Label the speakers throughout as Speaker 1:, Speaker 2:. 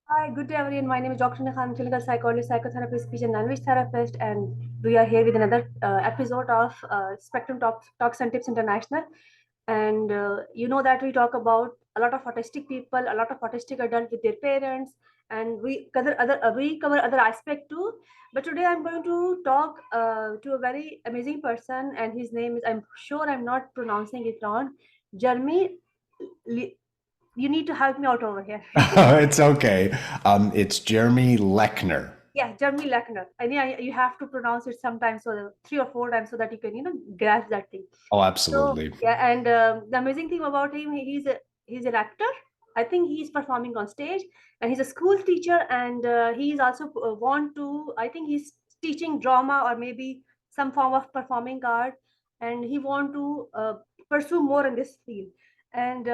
Speaker 1: Hi, good day everyone. My name is Dr. Nekhan, clinical psychologist, psychotherapist, speech and language therapist, and we are here with another episode of Spectrum Talks and Tips International. And you know that we talk about a lot of autistic people, a lot of autistic adults with their parents, and we cover other aspect too. But today I'm going to talk to a very amazing person, and his name is, I'm sure I'm not pronouncing it wrong, Jeremy. You need to help me out over here.
Speaker 2: It's okay. It's Jeremy Leochner.
Speaker 1: Yeah, Jeremy Leochner. I mean, you have to pronounce it sometimes, so 3 or 4 times, so that you can, grasp that thing.
Speaker 2: Oh,
Speaker 1: So
Speaker 2: absolutely.
Speaker 1: yeah, and the amazing thing about him, he's an actor. I think he's performing on stage, and he's a school teacher, and he's also want to. I think he's teaching drama or maybe some form of performing art, and he want to pursue more in this field. And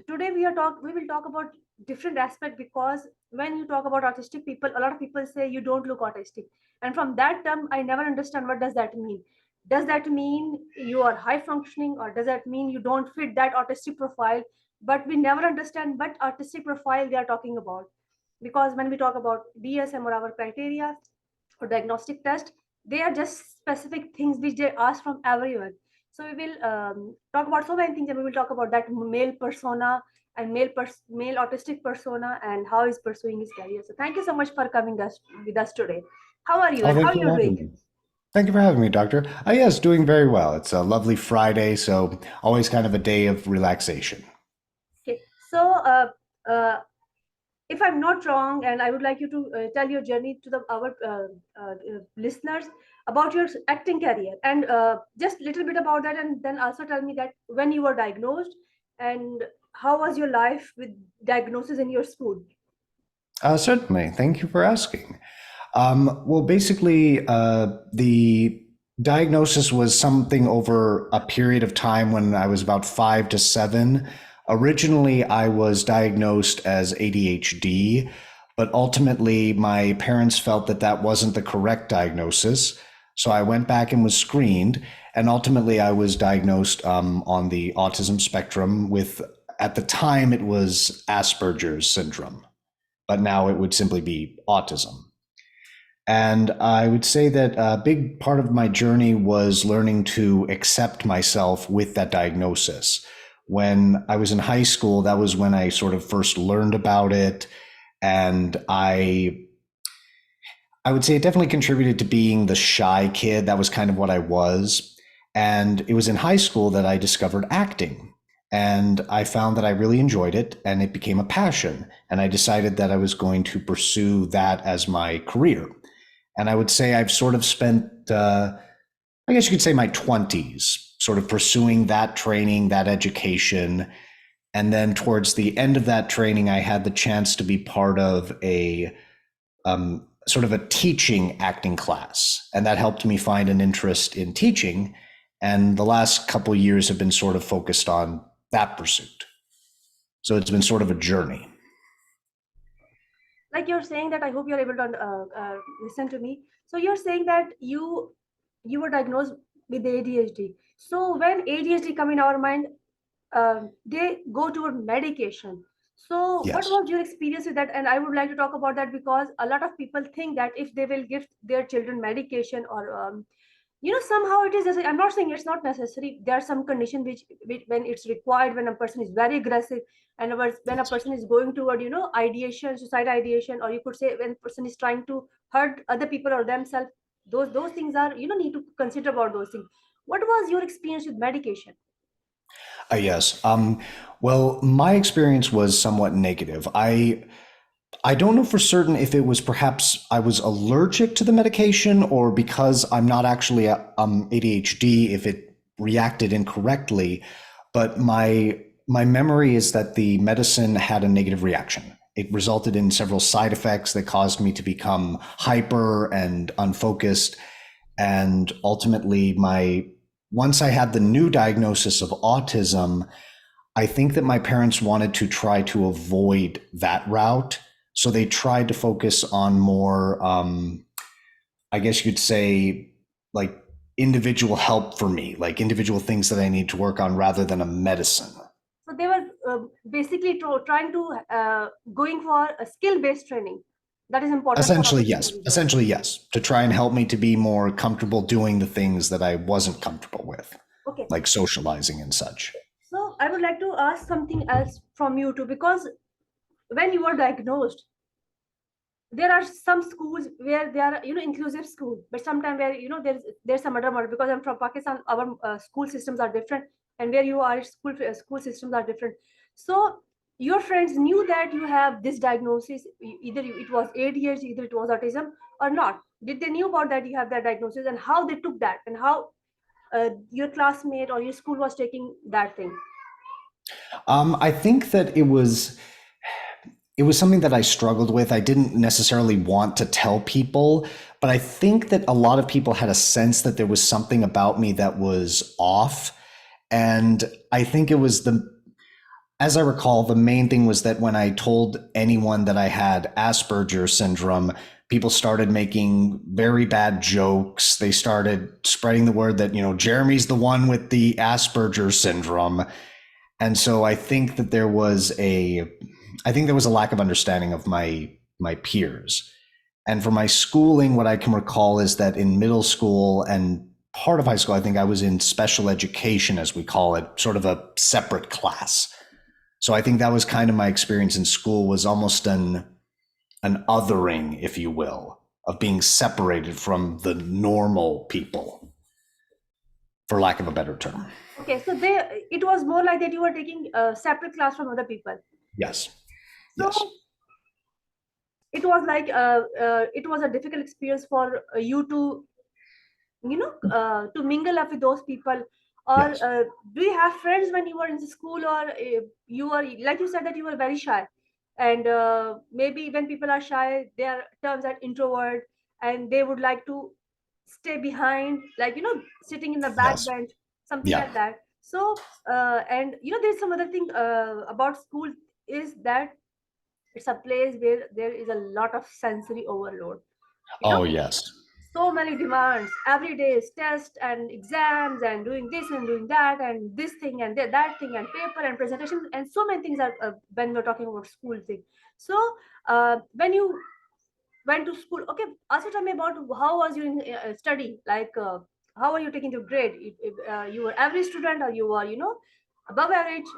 Speaker 1: today we will talk about different aspect, because when you talk about autistic people, a lot of people say you don't look autistic, and from that term, I never understand what does that mean. Does that mean you are high functioning, or does that mean you don't fit that autistic profile? But we never understand what artistic profile they are talking about, because when we talk about DSM or our criteria or diagnostic test, they are just specific things which they ask from everyone. So we will talk about so many things, and we will talk about that male persona and male autistic persona and how he's pursuing his career. So thank you so much for coming us with us today. How are you
Speaker 2: Oh,
Speaker 1: and how
Speaker 2: thank
Speaker 1: are
Speaker 2: you
Speaker 1: you
Speaker 2: for having
Speaker 1: doing?
Speaker 2: me. Thank you for having me, Doctor. Yes, doing very well. It's a lovely Friday, so always kind of a day of relaxation.
Speaker 1: Okay, so uh, if I'm not wrong, and I would like you to tell your journey to the our listeners about your acting career, and just little bit about that, and then also tell me that when you were diagnosed, and how was your life with diagnosis in your school.
Speaker 2: Certainly. Thank you for asking. Well, basically, the diagnosis was something over a period of time when I was about 5 to 7. Originally, I was diagnosed as ADHD, but ultimately, my parents felt that that wasn't the correct diagnosis. So I went back and was screened, and ultimately, I was diagnosed on the autism spectrum with, at the time, it was Asperger's syndrome, but now it would simply be autism. And I would say that a big part of my journey was learning to accept myself with that diagnosis. When I was in high school, that was when I sort of first learned about it. And I would say it definitely contributed to being the shy kid. That was kind of what I was. And it was in high school that I discovered acting. And I found that I really enjoyed it and it became a passion. And I decided that I was going to pursue that as my career. And I would say I've sort of spent, I guess you could say, my 20s sort of pursuing that training, that education. And then towards the end of that training, I had the chance to be part of a sort of a teaching acting class. And that helped me find an interest in teaching. And the last couple of years have been sort of focused on that pursuit. So it's been sort of a journey.
Speaker 1: Like you're saying that, I hope you're able to listen to me. So you're saying that you were diagnosed with ADHD. So when ADHD come in our mind, they go toward medication. So what
Speaker 2: Yes.
Speaker 1: was your experience with that? And I would like to talk about that, because a lot of people think that if they will give their children medication, or somehow it is I'm not saying it's not necessary. There are some conditions which when it's required, when a person is very aggressive, and when a
Speaker 2: Yes.
Speaker 1: person is going toward ideation, suicide ideation, or you could say when person is trying to hurt other people or themselves, those things are, need to consider about those things. What was your experience with medication?
Speaker 2: Yes. Well, my experience was somewhat negative. I don't know for certain if it was perhaps I was allergic to the medication or because I'm not actually ADHD, if it reacted incorrectly. But my memory is that the medicine had a negative reaction. It resulted in several side effects that caused me to become hyper and unfocused. And ultimately, my once I had the new diagnosis of autism, I think that my parents wanted to try to avoid that route. So they tried to focus on more, I guess you could say, like individual help for me, like individual things that I need to work on rather than a medicine.
Speaker 1: So they were basically trying to going for a skill based training that is important for
Speaker 2: Essentially,
Speaker 1: autistic
Speaker 2: yes.
Speaker 1: individuals.
Speaker 2: Essentially, yes. To try and help me to be more comfortable doing the things that I wasn't comfortable with,
Speaker 1: Okay,
Speaker 2: like socializing and such.
Speaker 1: so I would like to ask something else from you too, because when you were diagnosed, there are some schools where they are inclusive school, but sometimes where there's some other model. Because I'm from Pakistan, our school systems are different, and where you are, school systems are different. So your friends knew that you have this diagnosis, either it was ADHD, either it was autism or not. Did they knew about that you have that diagnosis, and how they took that, and how your classmate or your school was taking that thing?
Speaker 2: I think that it was something that I struggled with. I didn't necessarily want to tell people, but I think that a lot of people had a sense that there was something about me that was off. And I think it was as I recall, the main thing was that when I told anyone that I had Asperger's syndrome, people started making very bad jokes. They started spreading the word that, Jeremy's the one with the Asperger's syndrome. And so I think there was a lack of understanding of my peers. And for my schooling, what I can recall is that in middle school and part of high school, I think I was in special education, as we call it, sort of a separate class. So I think that was kind of my experience in school, was almost an othering, if you will, of being separated from the normal people, for lack of a better term.
Speaker 1: Okay, so it was more like that you were taking a separate class from other people.
Speaker 2: Yes. Yes.
Speaker 1: So it was a difficult experience for you to to mingle up with those people. Or
Speaker 2: Yes.
Speaker 1: do you have friends when you were in the school, or you were, like you said, that you were very shy, and maybe when people are shy, their terms are introvert, and they would like to stay behind, like sitting in the back
Speaker 2: Yes.
Speaker 1: bench, something
Speaker 2: Yeah.
Speaker 1: like that. So and there's some other thing about school, is that it's a place where there is a lot of sensory overload. you know
Speaker 2: Oh, yes.
Speaker 1: so many demands every day, is test and exams and doing this and doing that and this thing and that thing and paper and presentation, and so many things are when we're talking about school thing. So when you went to school, okay, also tell me about how was your study, like how are you taking your grade, if you were average student, or you were above average,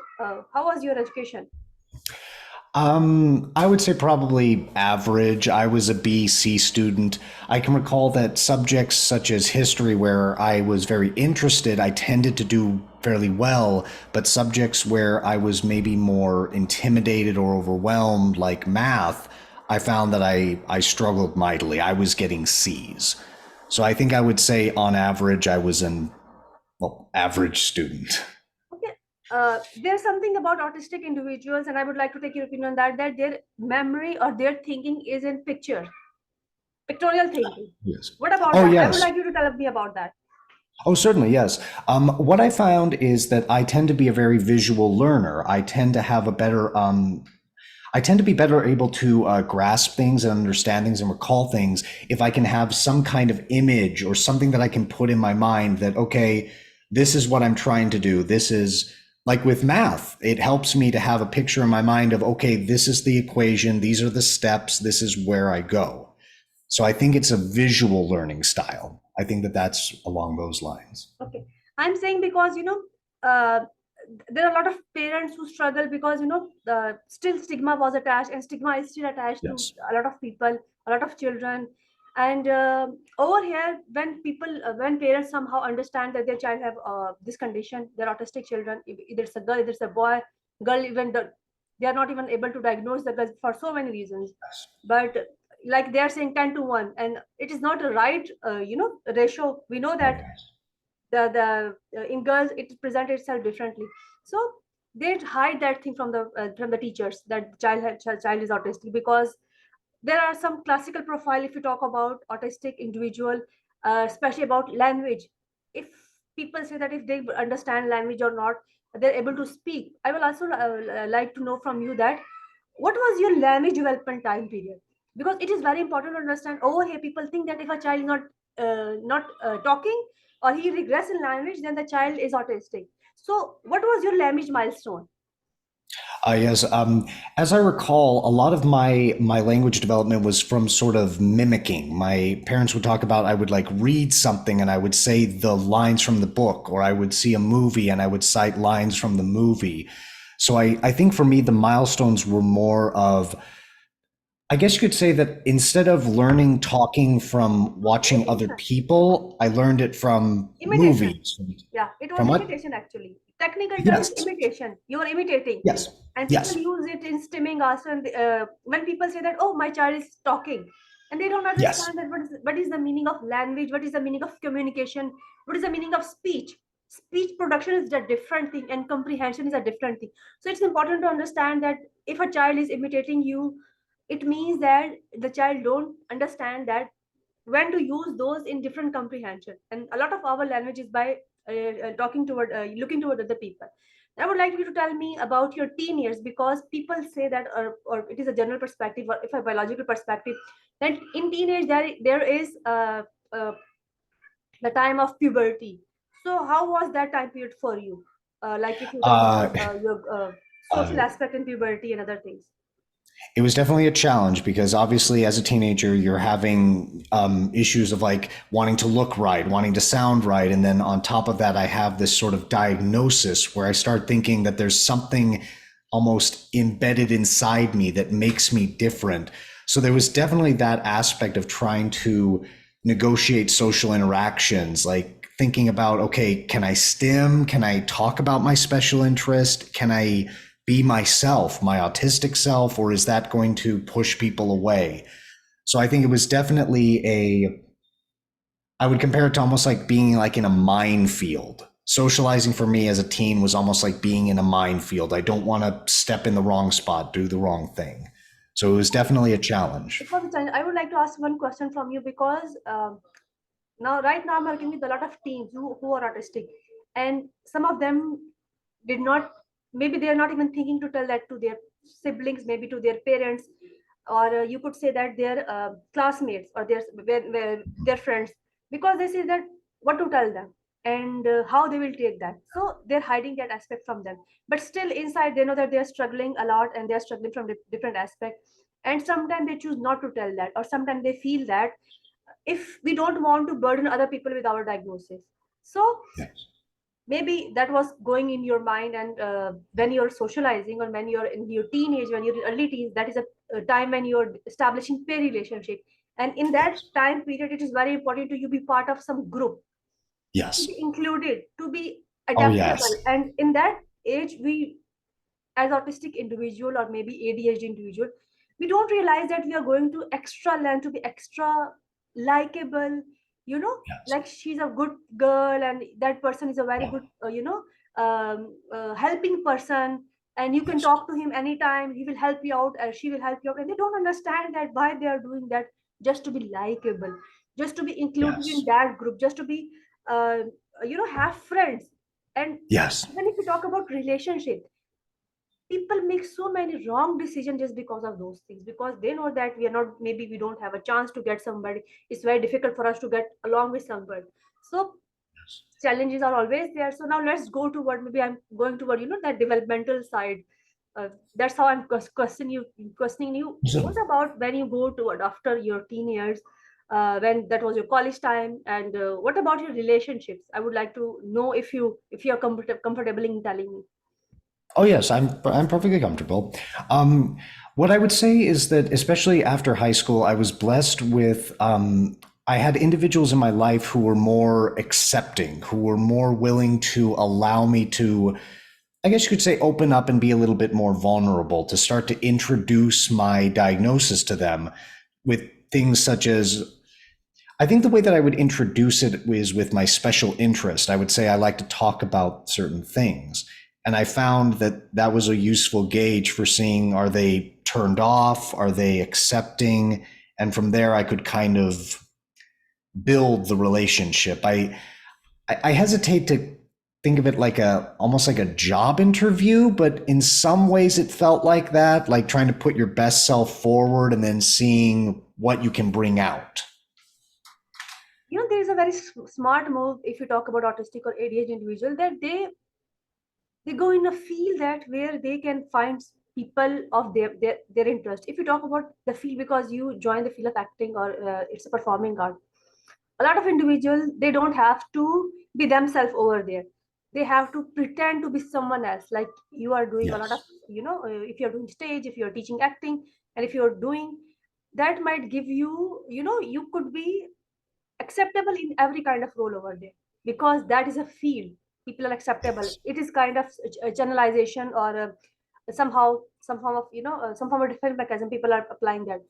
Speaker 1: how was your education?
Speaker 2: I would say probably average. I was a BC student. I can recall that subjects such as history, where I was very interested, I tended to do fairly well, but subjects where I was maybe more intimidated or overwhelmed, like math, I found that I struggled mightily. I was getting C's. So I think I would say on average, I was an average student.
Speaker 1: Okay, there's something about autistic individuals, and I would like to take your opinion on that their memory or their thinking is in pictorial thinking.
Speaker 2: Yes.
Speaker 1: What about
Speaker 2: Oh,
Speaker 1: that? I would
Speaker 2: yes.
Speaker 1: like you to tell me about that.
Speaker 2: Oh, certainly, yes. What I found is that I tend to be a very visual learner. I tend to be better able to grasp things and understand things and recall things if I can have some kind of image or something that I can put in my mind that, okay, this is what I'm trying to do. This is like with math. It helps me to have a picture in my mind of, okay, this is the equation. These are the steps. This is where I go. So I think it's a visual learning style. I think that that's along those lines.
Speaker 1: Okay, I'm saying because uh, there are a lot of parents who struggle because still stigma was attached, and stigma is still attached to
Speaker 2: Yes.
Speaker 1: a lot of people, a lot of children. And over here, when when parents somehow understand that their child have this condition, they're autistic children, either it's a girl, either it's a boy, girl, even they are not even able to diagnose the girls for so many reasons. But like they are saying 10 to 1, and it is not a right ratio. We know
Speaker 2: Oh,
Speaker 1: that
Speaker 2: yes.
Speaker 1: the in girls it presents itself differently. So they hide that thing from the teachers, that child is autistic, because there are some classical profile. If you talk about autistic individual, especially about language, if people say that if they understand language or not, they're able to speak. I will also like to know from you that what was your language development time period, because it is very important to understand. Over here people think that if a child is not talking, or he regress in language, then the child is autistic. So what was your language milestone?
Speaker 2: Yes. As I recall, a lot of my language development was from sort of mimicking. My parents would talk about I would like read something and I would say the lines from the book, or I would see a movie and I would cite lines from the movie. So I think for me the milestones were more of, I guess you could say that instead of learning talking from watching other
Speaker 1: Imitation.
Speaker 2: people, I learned it from
Speaker 1: Imitation.
Speaker 2: movies.
Speaker 1: Yeah, it was
Speaker 2: From what?
Speaker 1: imitation actually. Technical term is
Speaker 2: Yes.
Speaker 1: imitation. You are imitating.
Speaker 2: Yes.
Speaker 1: And people
Speaker 2: Yes.
Speaker 1: use it in stimming also. And when people say that, oh, my child is talking, and they don't
Speaker 2: Yes.
Speaker 1: understand that what is the meaning of language, what is the meaning of communication, what is the meaning of speech. Speech production is a different thing, and comprehension is a different thing. So it's important to understand that if a child is imitating you, it means that the child don't understand that when to use those in different comprehension, and a lot of our language is by talking toward looking toward other people. I would like you to tell me about your teen years, because people say that, or it is a general perspective, or if a biological perspective, that in teenage there is the time of puberty. So how was that time period for you, like if you talk
Speaker 2: Uh,
Speaker 1: about your social
Speaker 2: uh,
Speaker 1: aspect in puberty and other things?
Speaker 2: it was definitely a challenge because obviously as a teenager you're having issues of like wanting to look right, wanting to sound right, and then on top of that I have this sort of diagnosis where I start thinking that there's something almost embedded inside me that makes me different. So there was definitely that aspect of trying to negotiate social interactions, like thinking about, okay, can I stim, can I talk about my special interest, can I be myself, my autistic self, or is that going to push people away? So I think it was definitely I would compare it to almost like being like in a minefield. Socializing for me as a teen was almost like being in a minefield. I don't want to step in the wrong spot, do the wrong thing. So it was definitely a challenge.
Speaker 1: It was a challenge. I would like to ask one question from you, because now right now I'm working with a lot of teens who are autistic, and some of them did not, maybe they are not even thinking to tell that to their siblings, maybe to their parents, or you could say that their classmates or their friends, because they say that what to tell them, and how they will take that, so they're hiding that aspect from them. But still inside they know that they're struggling a lot, and they're struggling from different aspects, and sometimes they choose not to tell that, or sometimes they feel that if we don't want to burden other people with our diagnosis. So
Speaker 2: Yes.
Speaker 1: maybe that was going in your mind, and when you're socializing, or when you're in your teenage, when you're in early teens, that is a time when you're establishing peer relationship, and in that
Speaker 2: Yes.
Speaker 1: time period it is very important to you be part of some group, to
Speaker 2: Yes.
Speaker 1: be included, to be
Speaker 2: Oh,
Speaker 1: adaptable.
Speaker 2: yes.
Speaker 1: And in that age, we, as autistic individual or maybe ADHD individual, we don't realize that we are going to extra learn to be extra likable,
Speaker 2: Yes.
Speaker 1: like she's a good girl, and that person is a very
Speaker 2: Yeah.
Speaker 1: good helping person, and you can
Speaker 2: Yes.
Speaker 1: talk to him anytime, he will help you out, she will help you out, and they don't understand that why they are doing that, just to be likable, just to be included in
Speaker 2: Yes.
Speaker 1: that group, just to be uh, have friends. And
Speaker 2: Yes.
Speaker 1: even if you talk about relationship, people make so many wrong decisions just because of those things, because they know that we are not, maybe we don't have a chance to get somebody, it's very difficult for us to get along with somebody. So challenges are always there. So now let's go toward, maybe I'm going toward that developmental side. That's how I'm questioning you what
Speaker 2: So,
Speaker 1: about when you go toward after your teen years, when that was your college time, and what about your relationships? I would like to know if you are comfortable in telling me.
Speaker 2: oh yes, I'm perfectly comfortable. Um, what I would say is that especially after high school, I was blessed with I had individuals in my life who were more accepting, who were more willing to allow me to, I guess you could say, open up and be a little bit more vulnerable, to start to introduce my diagnosis to them with things such as, I think the way that I would introduce it is with my special interest. I would say I like to talk about certain things. And I found that that was a useful gauge for seeing, are they turned off? Are they accepting? And from there, I could kind of build the relationship. I hesitate to think of it like almost like a job interview, but in some ways it felt like that, like trying to put your best self forward and then seeing what you can bring out.
Speaker 1: There is a very smart move if you talk about autistic or ADHD individual, that they go in a field that where they can find people of their interest. If you talk about the field, because you join the field of acting or it's a performing art, a lot of individuals, they don't have to be themselves over there. They have to pretend to be someone else. Like you are doing a lot of,
Speaker 2: Yes.
Speaker 1: if you're doing stage, if you're teaching acting, and if you're doing, that might give you, you could be acceptable in every kind of role over there, because that is a field. People are acceptable.
Speaker 2: Yes.
Speaker 1: It is kind of a generalization, or somehow some form of, some form of different mechanism people are applying that.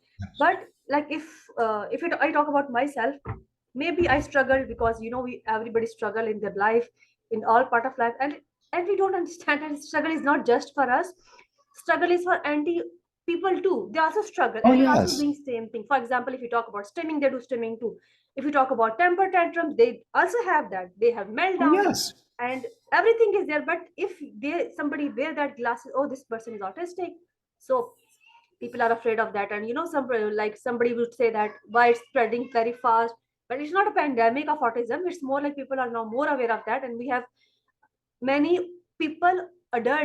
Speaker 1: But like I talk about myself, maybe I struggled because, we everybody struggle in their life, in all part of life, and we don't understand that struggle is not just for us. Struggle is for anti people too. They also struggle,
Speaker 2: Oh,
Speaker 1: and they're also
Speaker 2: yes.
Speaker 1: doing same thing. For example, if you talk about stimming, they do stimming too. If you talk about temper tantrums, they also have that. They have
Speaker 2: Oh,
Speaker 1: meltdowns,
Speaker 2: yes.
Speaker 1: and everything is there. But if somebody wear that glasses, oh, this person is autistic, so people are afraid of that. And like somebody would say that why it's spreading very fast, but it's not a pandemic of autism. It's more like people are now more aware of that, and we have many people,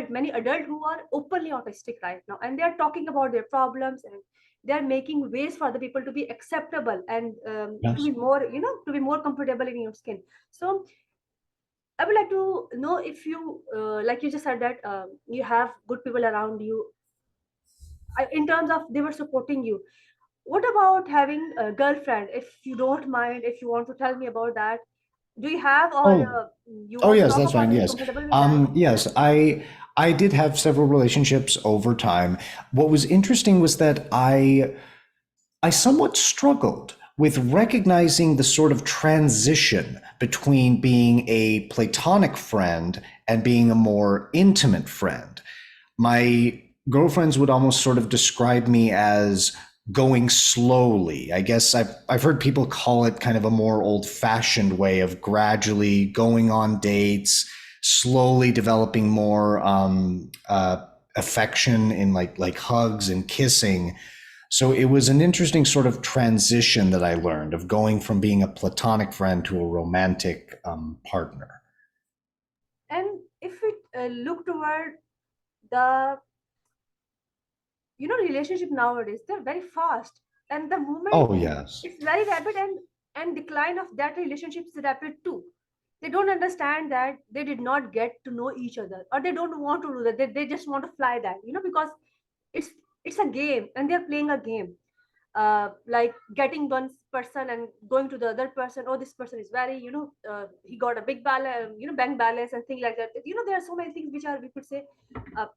Speaker 1: many adult who are openly autistic right now, and they are talking about their problems, and they are making ways for the people to be acceptable, and to
Speaker 2: Yes.
Speaker 1: be more, to be more comfortable in your skin. So I would like to know if you, like you just said that you have good people around you, in terms of they were supporting you. What about having a girlfriend? If you don't mind, if you want to tell me about that, do you have, or
Speaker 2: Oh,
Speaker 1: you
Speaker 2: oh,
Speaker 1: want to
Speaker 2: yes,
Speaker 1: talk
Speaker 2: that's
Speaker 1: about?
Speaker 2: fine.
Speaker 1: Are you
Speaker 2: Yes.
Speaker 1: comfortable with that?
Speaker 2: Yes, I did have several relationships over time. What was interesting was that I somewhat struggled with recognizing the sort of transition between being a platonic friend and being a more intimate friend. My girlfriends would almost sort of describe me as going slowly. I guess I've heard people call it kind of a more old-fashioned way of gradually going on dates, slowly developing more affection in like hugs and kissing. So it was an interesting sort of transition that I learned of going from being a platonic friend to a romantic partner.
Speaker 1: And if we look toward the, relationship nowadays, they're very fast, and the moment
Speaker 2: Oh, yes.
Speaker 1: it's very rapid, and decline of that relationship is rapid too. They don't understand that they did not get to know each other, or they don't want to do that. They just want to fly that, because it's it's a game, and they're playing a game. Like getting one person and going to the other person. Oh, this person is very, he got a big balance, bank balance and things like that. There are so many things which are, we could say, uh,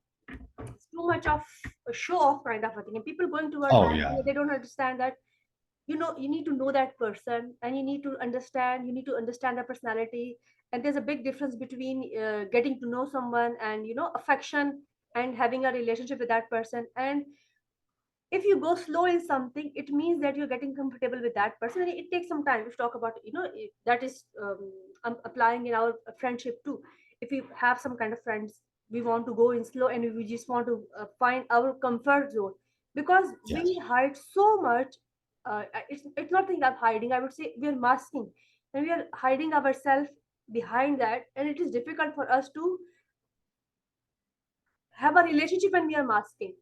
Speaker 1: it's too much of a show off kind of a thing, and people going toward
Speaker 2: Oh,
Speaker 1: that,
Speaker 2: yeah.
Speaker 1: and they don't understand that, you need to know that person, and you need to understand their personality. And there's a big difference between getting to know someone, and affection, and having a relationship with that person. And if you go slow in something, it means that you're getting comfortable with that person, and it takes some time to talk about, that is, applying in our friendship too. If we have some kind of friends, we want to go in slow, and we just want to find our comfort zone, because we
Speaker 2: Yes.
Speaker 1: hide so much. It's nothing I'm hiding, I would say we're masking, and we are hiding ourselves behind that, and it is difficult for us to have a relationship when we are masking.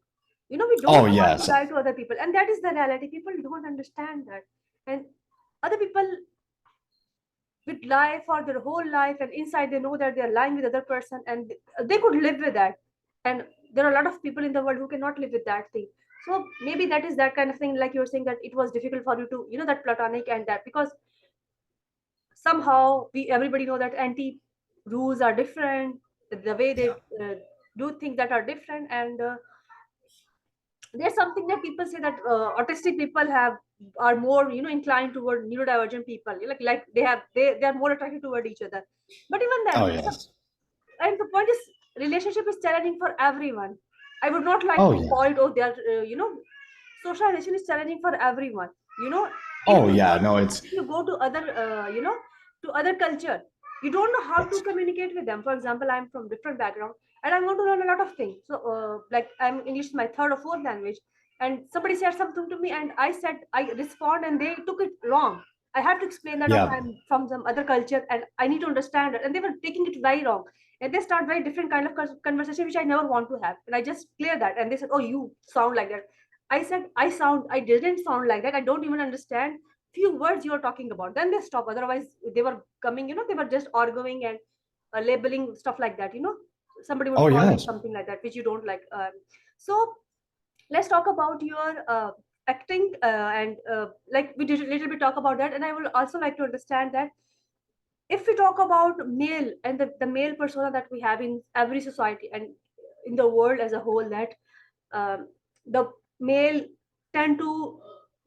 Speaker 1: We
Speaker 2: Oh,
Speaker 1: don't want to
Speaker 2: yes.
Speaker 1: lie to other people, and that is the reality. People don't understand that, and other people would lie for their whole life, and inside they know that they're lying with other person, and they could live with that. And there are a lot of people in the world who cannot live with that thing. So maybe that is that kind of thing, like you were saying, that it was difficult for you to, that platonic, and that because somehow we everybody know that anti rules are different, the way they
Speaker 2: Yeah.
Speaker 1: do things that are different. And there's something that people say that autistic people have are more, inclined toward neurodivergent people, like they are more attracted toward each other. But even
Speaker 2: Oh,
Speaker 1: then,
Speaker 2: yes.
Speaker 1: and the point is, relationship is challenging for everyone. I would not like
Speaker 2: Oh,
Speaker 1: to
Speaker 2: yeah.
Speaker 1: call it, oh, they are, socialization is challenging for everyone. you know
Speaker 2: Oh, yeah. No, it's
Speaker 1: if you go to other, to other culture, you don't know how to
Speaker 2: yes.
Speaker 1: communicate with them. For example, I'm from different background, and I want to learn a lot of things. So like, I'm English is my third or fourth language, and somebody said something to me, and I respond, and they took it wrong. I have to explain that, okay,
Speaker 2: Yeah.
Speaker 1: I'm from some other culture, and I need to understand it, and they were taking it very wrong. and they start very different kind of conversation which I never want to have, and I just clear that, and they said, oh, you sound like that. I said, I didn't sound like that, I don't even understand few words you are talking about. Then they stop, otherwise they were coming, they were just arguing and labeling stuff like that, somebody
Speaker 2: Oh,
Speaker 1: would call you
Speaker 2: yes.
Speaker 1: something like that which you don't like. So let's talk about your acting, and like we did a little bit talk about that, and I would also like to understand that if we talk about male and the male persona that we have in every society and in the world as a whole, that the male tend to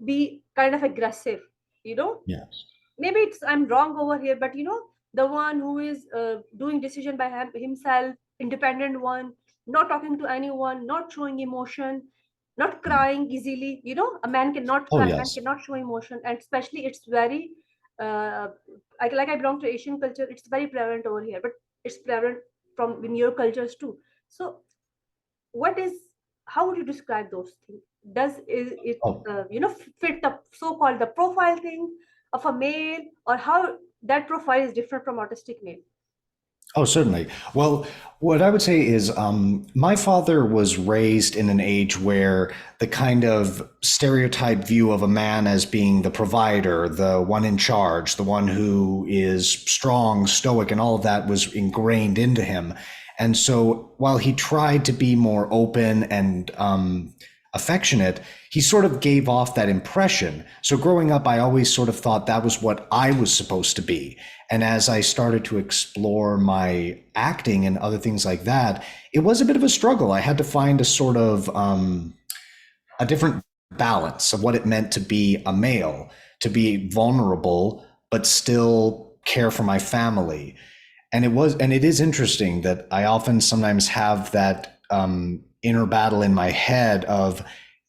Speaker 1: be kind of aggressive, you know
Speaker 2: Yes.
Speaker 1: maybe it's I'm wrong over here, but the one who is doing decision by himself, independent one, not talking to anyone, not showing emotion, not
Speaker 2: Mm.
Speaker 1: crying easily. A man cannot
Speaker 2: Oh,
Speaker 1: cry, man
Speaker 2: yes.
Speaker 1: cannot show emotion, and especially it's very uh, like I belong to Asian culture, it's very prevalent over here, but it's prevalent from in your cultures too. So what is how would you describe those things? Does it
Speaker 2: Oh.
Speaker 1: fit the so-called the profile thing of a male, or how that profile is different from autistic male?
Speaker 2: Oh, certainly. Well, what I would say is my father was raised in an age where the kind of stereotype view of a man as being the provider, the one in charge, the one who is strong, stoic, and all of that was ingrained into him. And so while he tried to be more open and affectionate, he sort of gave off that impression. So growing up, I always sort of thought that was what I was supposed to be. And as I started to explore my acting and other things like that, it was a bit of a struggle. I had to find a sort of a different balance of what it meant to be a male, to be vulnerable, but still care for my family. And it is interesting that I often sometimes have that inner battle in my head of,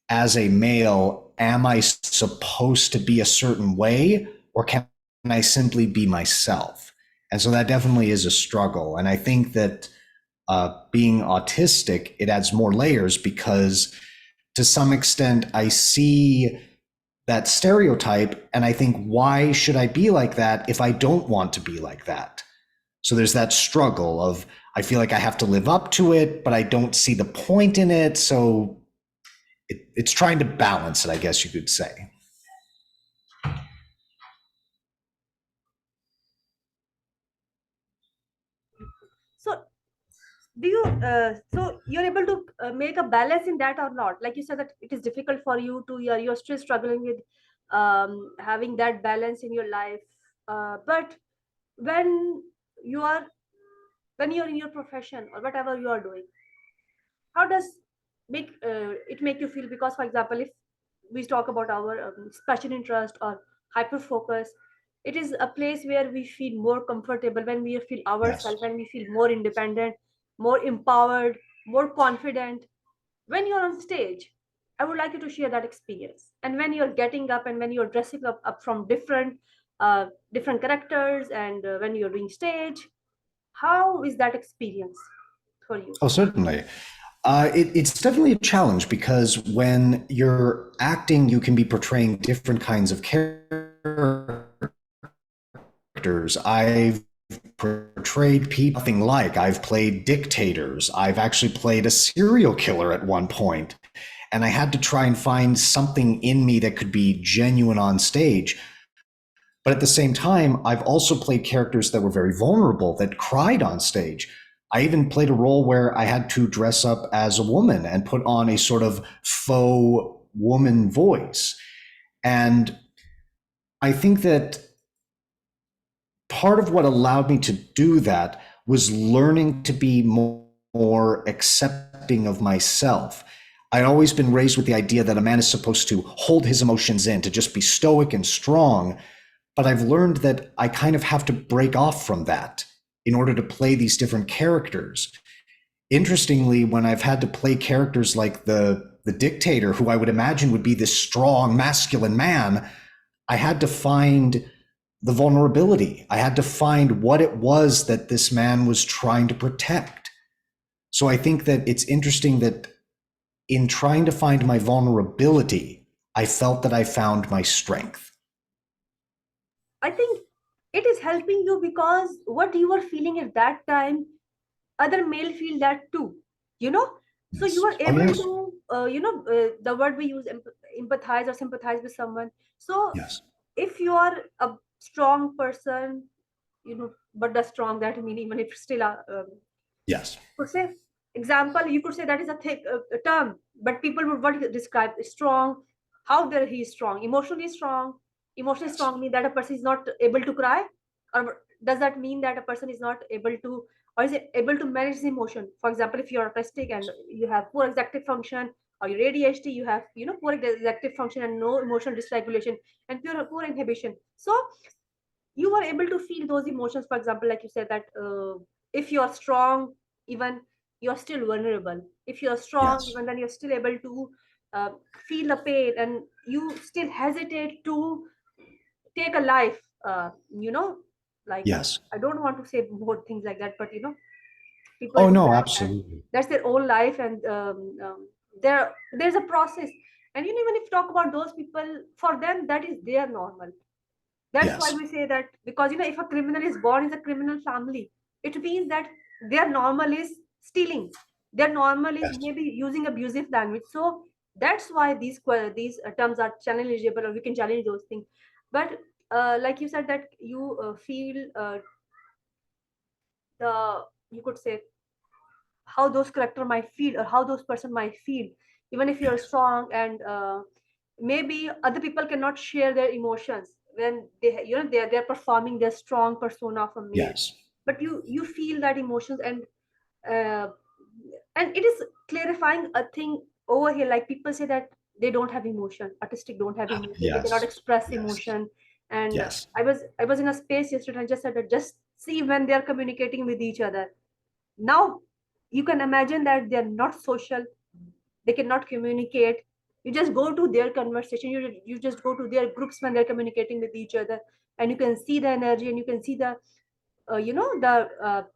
Speaker 2: as a male, am I supposed to be a certain way, or can I simply be myself? And so that definitely is a struggle. And I think that being autistic, it adds more layers because to some extent I see that stereotype and I think, why should I be like that if I don't want to be like that? So there's that struggle of, I feel like I have to live up to it, but I don't see the point in it. So it's trying to balance it, I guess you could say.
Speaker 1: So do you so you're able to make a balance in that or not? Like you said that it is difficult for you to, you're still struggling with having that balance in your life, but when you are when you're in your profession or whatever you are doing, how does make it make you feel? Because for example, if we talk about our special interest or hyper focus, it is a place where we feel more comfortable, when we feel
Speaker 2: Yes.
Speaker 1: ourselves, when we feel more independent, more empowered, more confident. When you're on stage, I would like you to share that experience, and when you're getting up and when you're dressing up from different characters, and when you're doing stage, how is that experience for you?
Speaker 2: Oh, certainly. It's definitely a challenge because when you're acting, you can be portraying different kinds of characters. I've portrayed people nothing like. I've played dictators. I've actually played a serial killer at one point, and I had to try and find something in me that could be genuine on stage. But at the same time, I've also played characters that were very vulnerable, that cried on stage. I even played a role where I had to dress up as a woman and put on a sort of faux woman voice. And I think that part of what allowed me to do that was learning to be more accepting of myself. I'd always been raised with the idea that a man is supposed to hold his emotions in, to just be stoic and strong. But I've learned that I kind of have to break off from that in order to play these different characters. Interestingly, when I've had to play characters like the dictator, who I would imagine would be this strong, masculine man, I had to find the vulnerability. I had to find what it was that this man was trying to protect. So I think that it's interesting that in trying to find my vulnerability, I felt that I found my strength.
Speaker 1: I think it is helping you because what you were feeling at that time, other male feel that too, you know. So you
Speaker 2: Yes.
Speaker 1: are
Speaker 2: Oh,
Speaker 1: able
Speaker 2: yes.
Speaker 1: to the word we use, empathize or sympathize with someone. So
Speaker 2: Yes.
Speaker 1: if you are a strong person, but the strong that mean, even if still
Speaker 2: Yes.
Speaker 1: could say, example, you could say that is a thick term, but people would what describe strong, how there he is strong, emotionally strong. Emotionally
Speaker 2: Yes.
Speaker 1: strong mean that a person is not able to cry, or does that mean that a person is not able to, or is it able to manage his emotion? For example, if you're autistic and you have poor executive function, or you're ADHD, you have poor executive function and no emotional dysregulation and poor inhibition. So you are able to feel those emotions. For example, like you said that if you're strong, even you're still vulnerable. If you're strong,
Speaker 2: Yes.
Speaker 1: even then you're still able to uh, feel the pain, and you still hesitate to take a life, like,
Speaker 2: Yes.
Speaker 1: I don't want to say more things like that, but people
Speaker 2: Oh,
Speaker 1: do
Speaker 2: no,
Speaker 1: that, and
Speaker 2: absolutely.
Speaker 1: that's their own life. And there's a process. And even if you talk about those people, for them that is their normal. That's why
Speaker 2: Yes.
Speaker 1: we say that, because if a criminal is born in a criminal family, it means that their normal is stealing. Their normal is
Speaker 2: Yes.
Speaker 1: maybe using abusive language. So that's why these terms are challengeable, or we can challenge those things. But like you said that you feel the you could say how those character might feel, or how those person might feel, even if you're
Speaker 2: Yes.
Speaker 1: strong. And maybe other people cannot share their emotions when they're performing their strong persona of a male.
Speaker 2: Yes.
Speaker 1: But you feel that emotions. Uh, and it is clarifying a thing over here, like people say that they don't have emotion, autistic don't have emotion, they cannot
Speaker 2: Yes.
Speaker 1: express
Speaker 2: Yes.
Speaker 1: emotion. And
Speaker 2: Yes.
Speaker 1: I was in a space yesterday and just said that just see when they are communicating with each other. Now you can imagine that they're not social, they cannot communicate. You just go to their conversation, you just go to their groups when they're communicating with each other, and you can see the energy, and you can see the the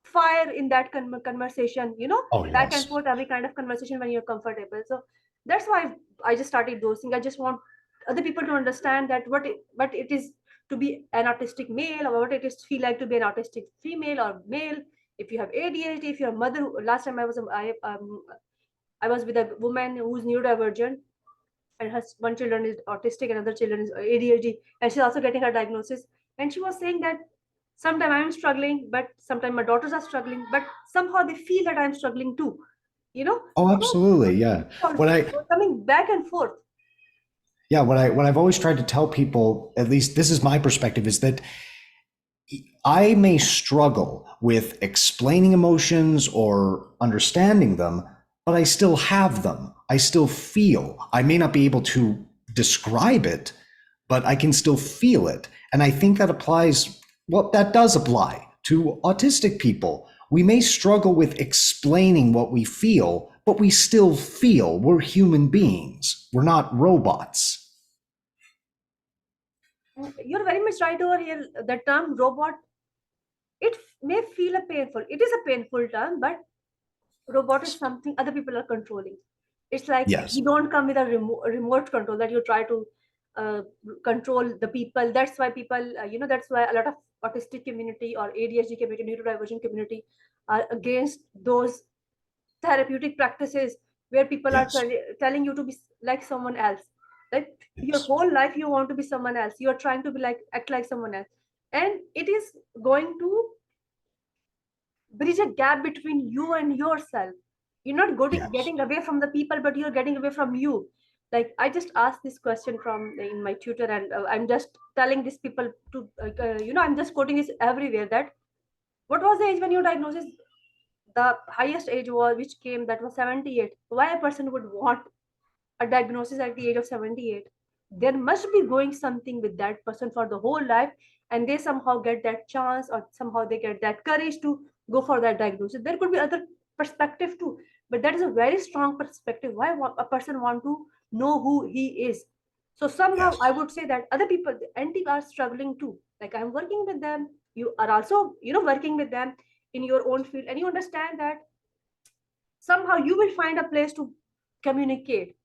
Speaker 1: fire in that conversation,
Speaker 2: Oh,
Speaker 1: back and
Speaker 2: yes.
Speaker 1: forth, every kind of conversation when you're comfortable. So that's why I just started those things. I just want other people to understand that what it is to be an autistic male, or what it is to feel like to be an autistic female or male. If you have ADHD, if you're a mother. Last time I was with a woman who's neurodivergent, and her one children is autistic and other children is ADHD, and she's also getting her diagnosis. And she was saying that sometimes I'm struggling, but sometimes my daughters are struggling, but somehow they feel that I'm struggling too.
Speaker 2: Oh,
Speaker 1: So
Speaker 2: absolutely. Yeah. What I
Speaker 1: coming back and forth.
Speaker 2: yeah, what I've always tried to tell people, at least this is my perspective, is that I may struggle with explaining emotions or understanding them, but I still have them. I still feel. I may not be able to describe it, but I can still feel it. And I think that applies, well, that does apply to autistic people. We may struggle with explaining what we feel, but we still feel. We're human beings, we're not robots.
Speaker 1: You're very much right over here. The term robot, may feel a painful. It is a painful term, but robot is
Speaker 2: Yes.
Speaker 1: something other people are controlling. It's like
Speaker 2: Yes.
Speaker 1: you don't come with a remote control that you try to uh, control the people. That's why people, that's why a lot of autistic community or ADHD community, neurodivergent community are against those therapeutic practices where people are
Speaker 2: Yes.
Speaker 1: telling you to be like someone else. Like your
Speaker 2: Yes.
Speaker 1: whole life, you want to be someone else. You are trying to be like act like someone else, and it is going to bridge a gap between you and yourself. You're not
Speaker 2: Yes.
Speaker 1: getting away from the people, but you're getting away from you. Like I just asked this question from in my tutor, and I'm just telling these people to I'm just quoting this everywhere, that what was the age when you diagnosis? The highest age was which came, that was 78. Why a person would want a diagnosis at the age of 78? There must be going something with that person for the whole life, and they somehow get that chance, or somehow they get that courage to go for that diagnosis. There could be other perspective too, but that is a very strong perspective. Why a person want to know who he is? So somehow
Speaker 2: Yes.
Speaker 1: I would say that other people, the anti are struggling too. Like I'm working with them, you are also working with them in your own field, and you understand that somehow you will find a place to communicate.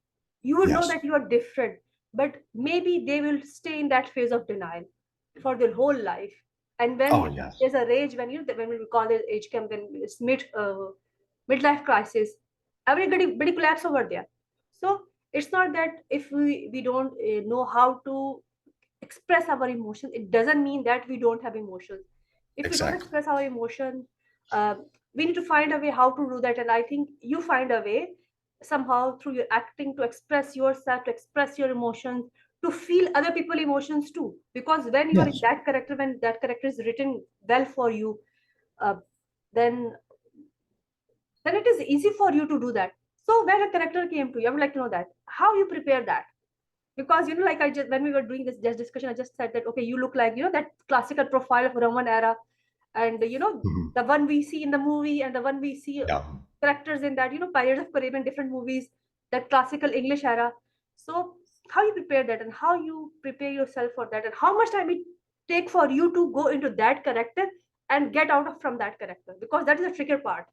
Speaker 1: You would know
Speaker 2: Yes.
Speaker 1: that you are different, but maybe they will stay in that phase of denial for their whole life. And when
Speaker 2: Oh, yes.
Speaker 1: there's a rage, when when we call it age camp, then it's midlife crisis, everybody collapse over there. So it's not that if we don't know how to express our emotions, it doesn't mean that we don't have emotions. If we don't
Speaker 2: Exactly.
Speaker 1: express our emotion, uh, we need to find a way how to do that. And I think you find a way somehow through your acting to express yourself, to express your emotions, to feel other people emotions too. Because when you are in
Speaker 2: Yes.
Speaker 1: that character, when that character is written well for you, uh, then it is easy for you to do that. So when a character came to you, I would like to know that how you prepare that. Because like I just, when we were doing this just discussion, I just said that okay, you look like that classical profile of Roman era, and
Speaker 2: Mhm.
Speaker 1: the one we see in the movie and the one we see
Speaker 2: Yeah.
Speaker 1: characters in that Pirates of Caribbean, different movies, that classical English era. So how you prepare that, and how you prepare yourself for that, and how much time it take for you to go into that character and get out of from that character, because that is the trickier part.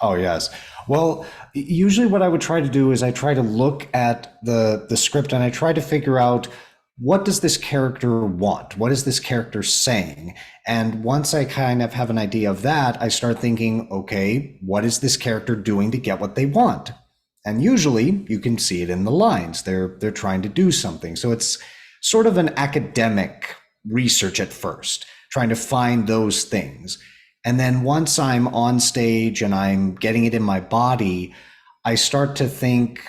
Speaker 2: Oh, yes. Well, usually what I would try to do is I try to look at the script and I try to figure out what does this character want? What is this character saying? And once I kind of have an idea of that, I start thinking, okay, what is this character doing to get what they want? And usually you can see it in the lines. They're trying to do something. So it's sort of an academic research at first, trying to find those things. And then once I'm on stage and I'm getting it in my body, I start to think,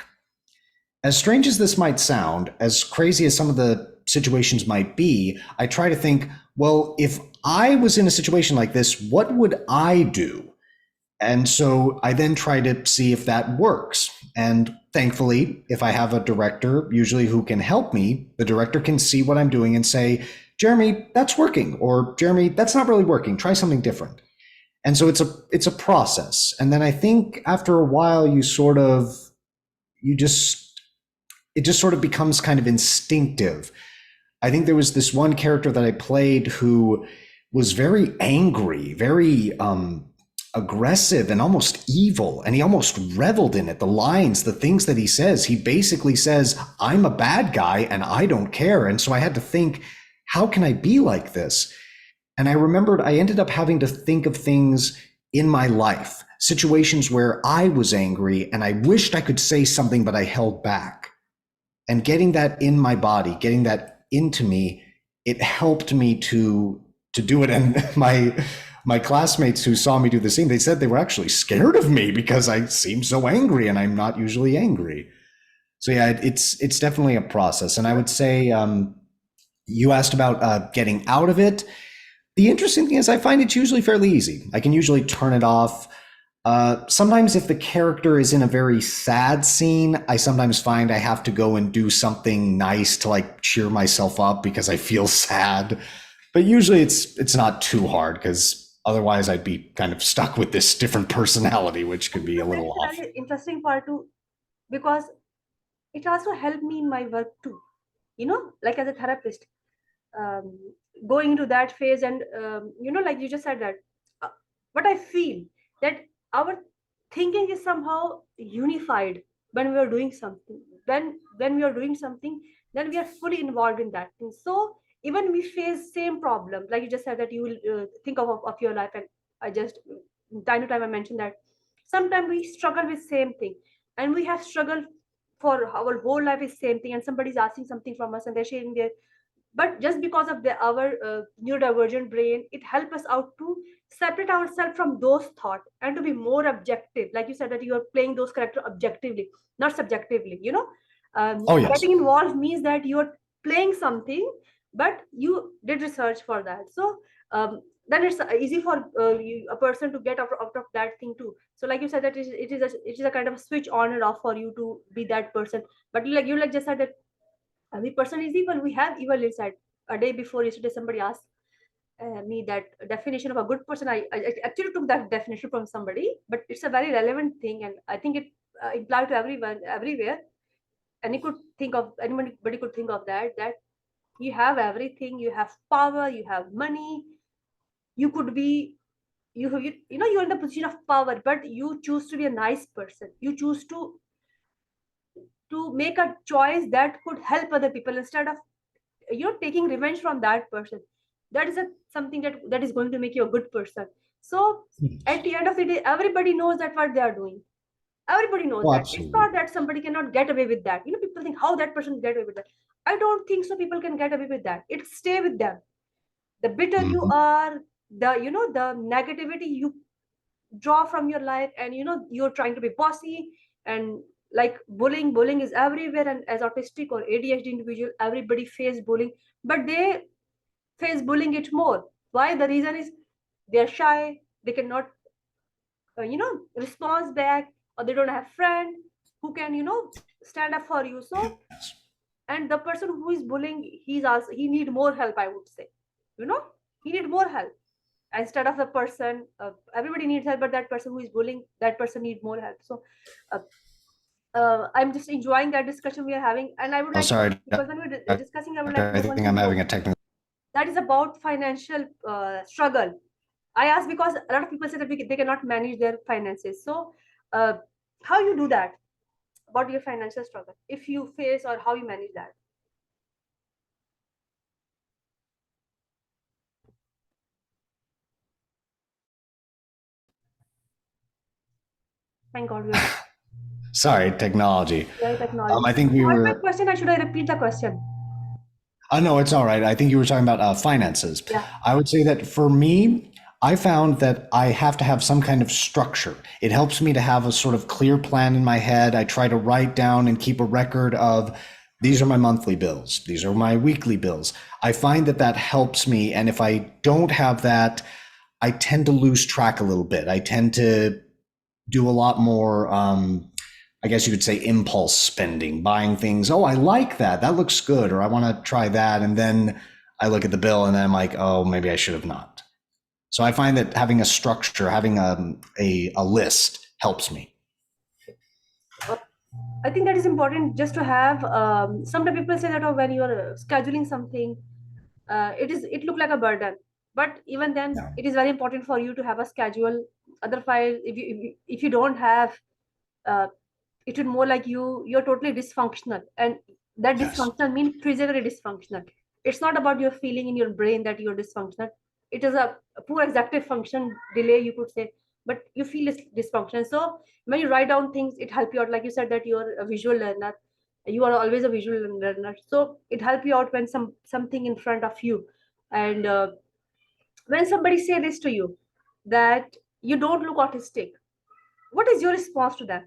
Speaker 2: as strange as this might sound, as crazy as some of the situations might be, I try to think, well, if I was in a situation like this, what would I do? And so I then try to see if that works. And thankfully, if I have a director, usually who can help me, the director can see what I'm doing and say, Jeremy, that's working, or Jeremy, that's not really working. Try something different. And so it's a process. And then I think after a while you just it just sort of becomes kind of instinctive. I think there was this one character that I played who was very angry, very aggressive and almost evil, and he almost reveled in it. The lines, the things that he basically says, I'm a bad guy and I don't care. And so I had to think, how can I be like this? And I remembered I ended up having to think of things in my life, situations where I was angry and I wished I could say something, but I held back. And getting that in my body, getting that into me, it helped me to do it. And my classmates who saw me do the scene, they said they were actually scared of me because I seemed so angry, and I'm not usually angry. So yeah, it's definitely a process. And I would say you asked about getting out of it. The interesting thing is, I find it's usually fairly easy. I can usually turn it off. Sometimes, if the character is in a very sad scene, I sometimes find I have to go and do something nice to like cheer myself up because I feel sad. But usually, it's not too hard because otherwise, I'd be kind of stuck with this different personality, which could be a
Speaker 1: That
Speaker 2: little
Speaker 1: is a
Speaker 2: off.
Speaker 1: very interesting part too, because it also helped me in my work too. Like as a therapist, um, going into that phase, and like you just said that, uh, what I feel that our thinking is somehow unified when we are doing something. When we are doing something, then we are fully involved in that thing. So even we face same problem, like you just said that you will think of your life, and I just time to time I mentioned that sometimes we struggle with same thing, and we have struggled for our whole life is same thing, and somebody's asking something from us and they're sharing their, but just because of our neurodivergent brain, it helps us out to separate ourselves from those thoughts and to be more objective, like you said that you are playing those characters objectively, not subjectively.
Speaker 2: Oh yes.
Speaker 1: Getting involved means that you are playing something, but you did research for that. So then it's easy for a person to get out of that thing too. So like you said that it is a kind of a switch on and off for you to be that person. But you like just said that every person is evil. We have evil inside. A day before yesterday, somebody asked me that definition of a good person. I actually took that definition from somebody, but it's a very relevant thing, and I think it applies to everyone, everywhere. And you could think of anybody could think of that you have everything, you have power, you have money, you could be you're in the position of power, but you choose to be a nice person. You choose to make a choice that could help other people instead of taking revenge from that person. that is something that is going to make you a good person. So at the end of the day, everybody knows that what they are doing. Everybody knows
Speaker 2: Well,
Speaker 1: that. It's
Speaker 2: absolutely.
Speaker 1: not that somebody cannot get away with that. People think how that person get away with that. I don't think so. People can get away with that. It stay with them. The bitter you
Speaker 2: Mhm.
Speaker 1: are, the negativity you draw from your life, and you're trying to be bossy, and like bullying is everywhere, and as autistic or ADHD individual, everybody face bullying, but they face bullying it more. Why? The reason is they're shy, they cannot respond back, or they don't have friend who can stand up for you. So, and the person who is bullying, he need more help, I would say. you know he need more help instead of the person. Everybody needs help, but that person who is bullying, that person need more help. So uh, I'm just enjoying that discussion we are having, and I would
Speaker 2: Oh,
Speaker 1: like to,
Speaker 2: sorry,
Speaker 1: because when we're discussing, I would like to
Speaker 2: I
Speaker 1: know one
Speaker 2: think
Speaker 1: thing
Speaker 2: I'm
Speaker 1: more.
Speaker 2: having a technical.
Speaker 1: That is about financial struggle. I ask because a lot of people say that they cannot manage their finances. So uh, how you do that? About your financial struggle, if you face, or how you manage that? Thank God we are back.
Speaker 2: Sorry, technology.
Speaker 1: Yeah, technology.
Speaker 2: I think
Speaker 1: So
Speaker 2: we
Speaker 1: what my
Speaker 2: were.
Speaker 1: question? I should I repeat the question?
Speaker 2: No, it's all right. I think you were talking about finances.
Speaker 1: Yeah.
Speaker 2: I would say that for me, I found that I have to have some kind of structure. It helps me to have a sort of clear plan in my head. I try to write down and keep a record of these are my monthly bills, these are my weekly bills. I find that that helps me. And if I don't have that, I tend to lose track a little bit. I tend to do a lot more, I guess you could say, impulse spending, buying things. Oh, I like that. That looks good. Or I want to try that. And then I look at the bill and then I'm like, oh, maybe I should have not. So I find that having a structure, having a list helps me.
Speaker 1: Uh, I think that is important just to have. Sometimes people say that, oh, when you are scheduling something, it look like a burden. But even then,
Speaker 2: Yeah.
Speaker 1: it is very important for you to have a schedule. Otherwise, if you don't have, uh, it would more like you're totally dysfunctional, and that
Speaker 2: Yes.
Speaker 1: dysfunctional means physically dysfunctional. It's not about your feeling in your brain that you're dysfunctional. It is a poor executive function delay, you could say, but you feel it's dysfunction. So when you write down things, it help you out. Like you said that you're a visual learner, you are always a visual learner, so it help you out when something in front of you. And when somebody say this to you, that you don't look autistic, what is your response to that?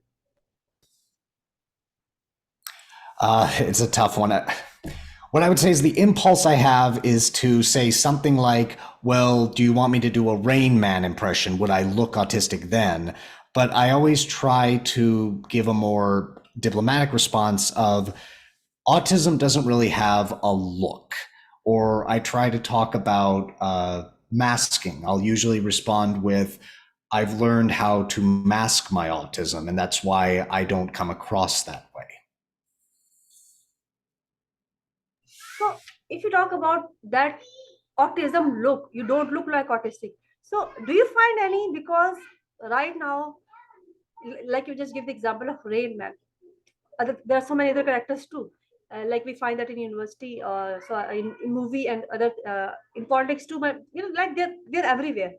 Speaker 2: It's a tough one. What I would say is the impulse I have is to say something like, well, do you want me to do a Rain Man impression? Would I look autistic then? But I always try to give a more diplomatic response of autism doesn't really have a look. Or I try to talk about masking. I'll usually respond with, I've learned how to mask my autism, and that's why I don't come across that way.
Speaker 1: So if you talk about that autism look, you don't look like autistic. So do you find any? Because right now, like you just give the example of Rain Man. There are so many other characters too. Like we find that in university, so in movie and other in politics too. But like they're everywhere,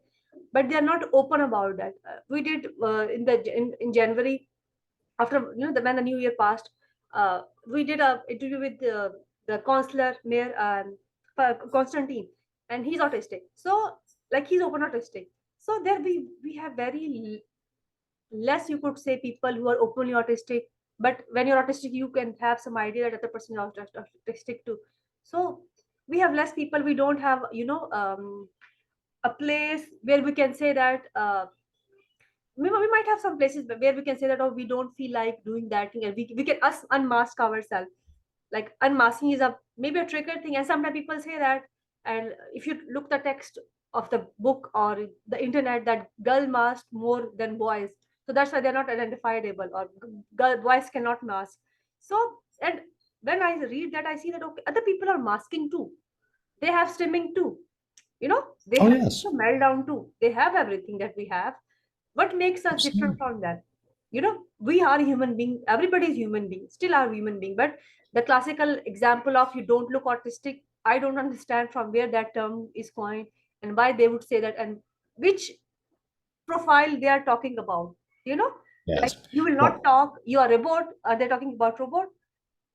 Speaker 1: but they're not open about that. We did in January, after when the new year passed, we did a interview with the counselor mayor, Constantine, and he's autistic. So like he's open autistic. So there we have very less, you could say, people who are openly autistic. But when you're autistic, you can have some idea that other person is autistic too. So we have less people. We don't have a place where we can say that we might have some places where we can say that, oh, we don't feel like doing that thing, and we can us unmask ourselves. Like unmasking is a maybe a trigger thing, and sometimes people say that. And if you look the text of the book or the internet, that girl mask more than boys, so that's why they're not identifiable, or boys cannot mask. So, and when I read that, I see that okay, other people are masking too. They have stimming too, they
Speaker 2: Oh,
Speaker 1: have
Speaker 2: yes.
Speaker 1: meltdown too, they have everything that we have. What makes us different
Speaker 2: Absolutely.
Speaker 1: from that? We are human being, everybody is human being, still are human being, but the classical example of you don't look autistic, I don't understand from where that term is coined and why they would say that, and which profile they are talking about. You know, like
Speaker 2: Yes.
Speaker 1: you will not
Speaker 2: Well,
Speaker 1: talk, you are robot. Are they talking about robot?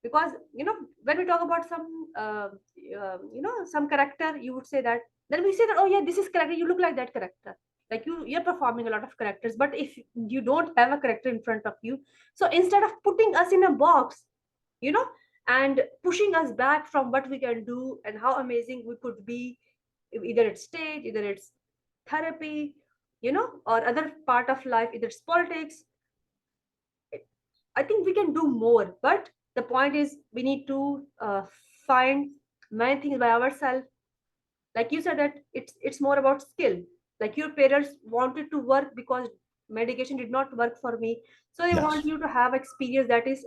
Speaker 1: Because when we talk about some some character, you would say that, then we say that, oh yeah, this is character, you look like that character, like you're performing a lot of characters. But if you don't have a character in front of you, so instead of putting us in a box, you know and pushing us back from what we can do and how amazing we could be, either it's stage, either it's therapy, or other part of life, either it's politics, I think we can do more. But the point is, we need to find many things by ourselves. Like you said that it's more about skill. Like your parents wanted to work because medication did not work for me, so they want
Speaker 2: yes.
Speaker 1: you to have experience that is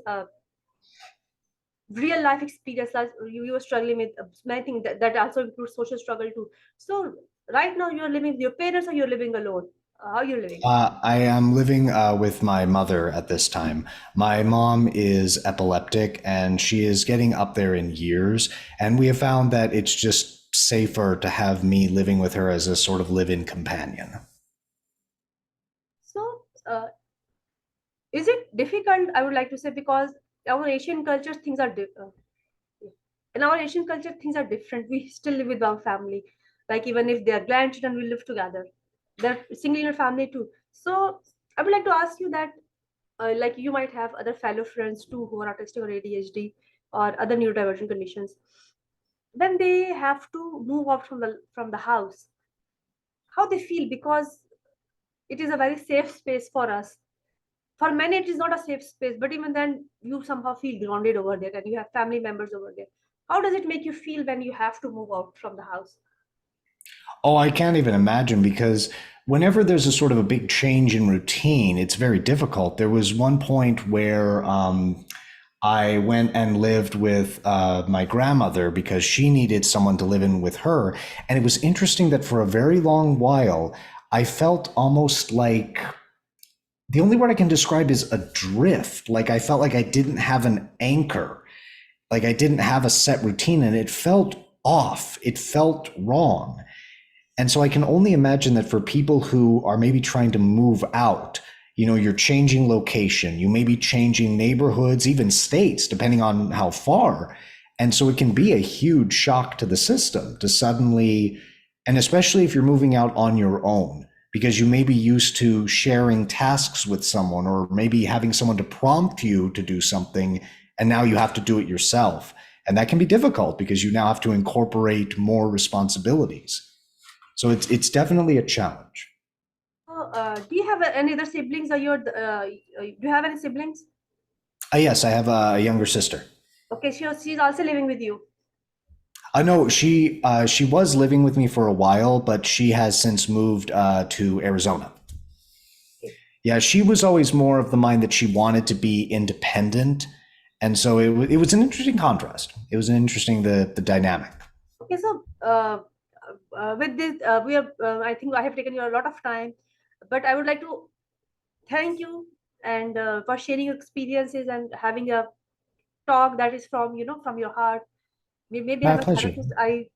Speaker 1: real life experience. Like you were struggling with many things that also includes social struggle too. So right now you're living with your parents or you're living alone? How you're living?
Speaker 2: I am living with my mother at this time. My mom is epileptic and she is getting up there in years. And we have found that it's just safer to have me living with her as a sort of live in companion.
Speaker 1: So is it difficult, I would like to say, because our Asian culture things are in our Asian culture things are different. We still live with our family, like even if they are grandchildren, we live together. They're single unit family too. So I would like to ask you that, like you might have other fellow friends too who are autistic or ADHD or other neurodivergent conditions. When they have to move out from the house, how they feel, because it is a very safe space for us. For many it is not a safe space, but even then you somehow feel grounded over there and you have family members over there. How does it make you feel when you have to move out from the house?
Speaker 2: Oh, I can't even imagine because whenever there's a sort of a big change in routine, it's very difficult. There was one point where I went and lived with my grandmother because she needed someone to live in with her. And it was interesting that for a very long while, I felt almost like the only word I can describe is adrift. Like I felt like I didn't have an anchor, like I didn't have a set routine, and it felt off. It felt wrong. And so I can only imagine that for people who are maybe trying to move out, you're changing location, you may be changing neighborhoods, even states, depending on how far. And so it can be a huge shock to the system to suddenly, and especially if you're moving out on your own, because you may be used to sharing tasks with someone or maybe having someone to prompt you to do something, and now you have to do it yourself. And that can be difficult because you now have to incorporate more responsibilities. So it's definitely a challenge.
Speaker 1: So, do you have any other siblings, or do you have any siblings?
Speaker 2: Yes, I have a younger sister.
Speaker 1: Okay, she's also living with you.
Speaker 2: I know she was living with me for a while, but she has since moved to Arizona.
Speaker 1: Okay.
Speaker 2: Yeah, she was always more of the mind that she wanted to be independent, and so it was an interesting contrast. It was an interesting the dynamic.
Speaker 1: Okay, so with this, we are. I think I have taken you a lot of time, but I would like to thank you and for sharing your experiences and having a talk that is from your heart. Maybe
Speaker 2: My
Speaker 1: I'm a
Speaker 2: pleasure.
Speaker 1: therapist. I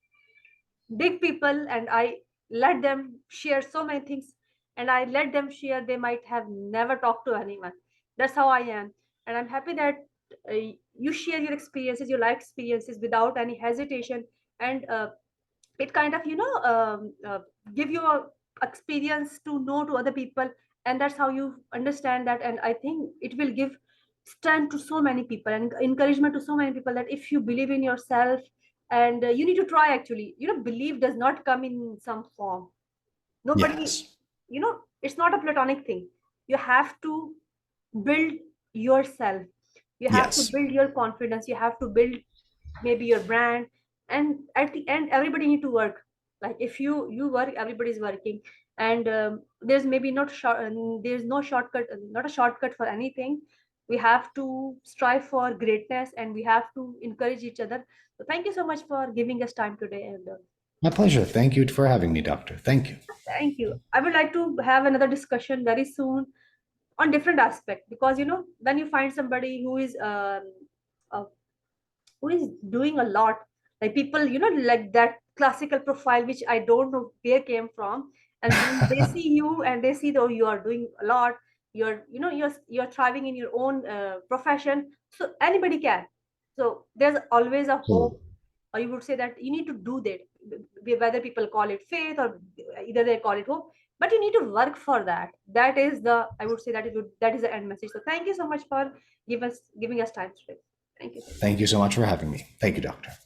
Speaker 1: dig people and I let them share so many things, and I let them share. They might have never talked to anyone. That's how I am. And I'm happy that you share your experiences, your life experiences without any hesitation. And it kind of give you a experience to know to other people, and that's how you understand that. And I think it will give strength to so many people and encouragement to so many people, that if you believe in yourself, and you need to try. Actually, belief does not come in some form. Nobody,
Speaker 2: Yes.
Speaker 1: it's not a platonic thing. You have to build yourself. You have to
Speaker 2: Yes.
Speaker 1: build your confidence. You have to build maybe your brand. And at the end, everybody need to work. Like if you work, everybody's working. And there's maybe not there's no shortcut, not a shortcut for anything. We have to strive for greatness, and we have to encourage each other. So thank you so much for giving us time today. And
Speaker 2: My pleasure. Thank you for having me, doctor. Thank you.
Speaker 1: thank you. I would like to have another discussion very soon on different aspect, because when you find somebody uh, who is doing a lot, Like people, like that classical profile, which I don't know where came from. And when they see you and they see, though, you are doing a lot, you're thriving in your own profession, so anybody can. So there's always a hope, or you would say that you need to do that, whether people call it faith or either they call it hope, but you need to work for that. That is the, I would say, that is the end message. So thank you so much for giving us time today. Thank you so much.
Speaker 2: Thank you so much for having me. Thank you, Doctor.